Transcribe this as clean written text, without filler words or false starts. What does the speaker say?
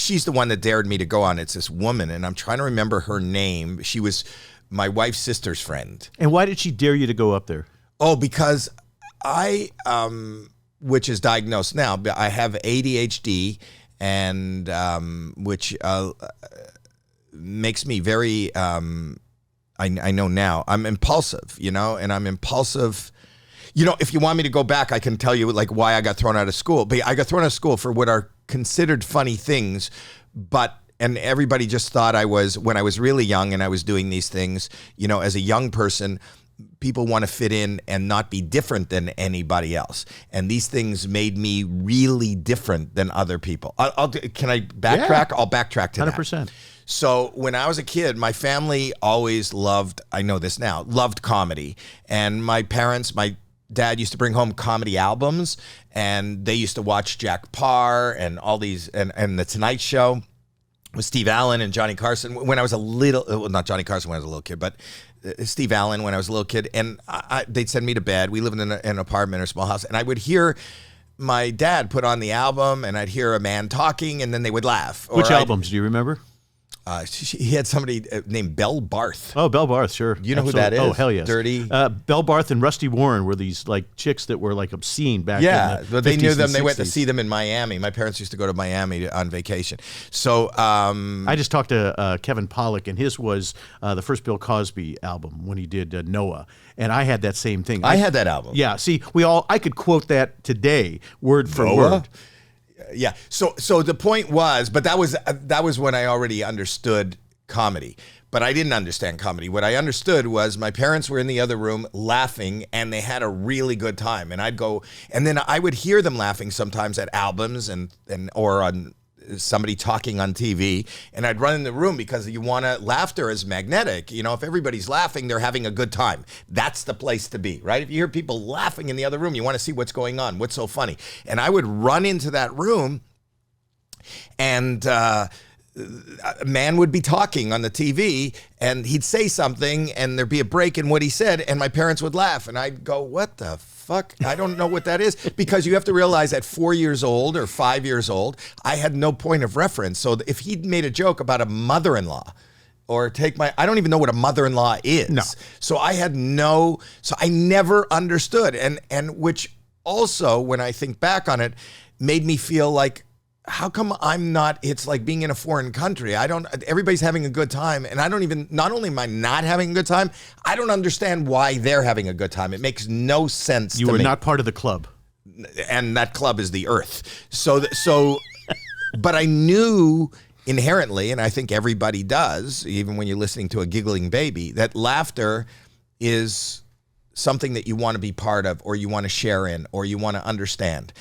she's the one that dared me to go on. It's this woman, and I'm trying to remember her name. She was my wife's sister's friend. And why did she dare you to go up there? Oh, because I, which is diagnosed now, I have ADHD, and which makes me very, I know now, I'm impulsive, and I'm impulsive. If you want me to go back, I can tell you like why I got thrown out of school. But I got thrown out of school for what are considered funny things, and everybody just thought when I was really young and I was doing these things, as a young person, people want to fit in and not be different than anybody else. And these things made me really different than other people. Can I backtrack? Yeah. I'll backtrack to 100%. that. So when I was a kid, my family always loved comedy. And my dad used to bring home comedy albums, and they used to watch Jack Parr and all these, and The Tonight Show with Steve Allen and Johnny Carson when I was not Johnny Carson when I was a little kid, but Steve Allen when I was a little kid. And they'd send me to bed. We lived in an apartment or a small house, and I would hear my dad put on the album, and I'd hear a man talking, and then they would laugh. Which albums do you remember? He had somebody named Belle Barth. Oh, Belle Barth, sure. You know Absolutely. Who that is? Oh, hell yes. Dirty. Belle Barth and Rusty Warren were these like chicks that were like obscene back in the 50s. But they knew them. They 60s. Went to see them in Miami. My parents used to go to Miami on vacation. So I just talked to Kevin Pollak, and his was the first Bill Cosby album when he did Noah. And I had that same thing. I had that album. Yeah. See, I could quote that today, word for Noah? word. Yeah. So the point was, but that was when I already understood comedy, but I didn't understand comedy. What I understood was my parents were in the other room laughing, and they had a really good time. And I'd go, and then I would hear them laughing sometimes at albums or on somebody talking on TV, and I'd run in the room because laughter is magnetic. If everybody's laughing, they're having a good time. That's the place to be, right? If you hear people laughing in the other room, you want to see what's going on, what's so funny. And I would run into that room, and a man would be talking on the TV, and he'd say something, and there'd be a break in what he said, and my parents would laugh, and I'd go, what the fuck? I don't know what that is. Because you have to realize at 4 years old or 5 years old, I had no point of reference. So if he'd made a joke about a mother-in-law, or I don't even know what a mother-in-law is. No. So I never understood. And which also, when I think back on it, made me feel like, how come I'm not, it's like being in a foreign country. Everybody's having a good time, and not only am I not having a good time, I don't understand why they're having a good time. It makes no sense to me. You were not part of the club. And that club is the earth. But I knew inherently, and I think everybody does, even when you're listening to a giggling baby, that laughter is something that you want to be part of, or you want to share in, or you want to understand.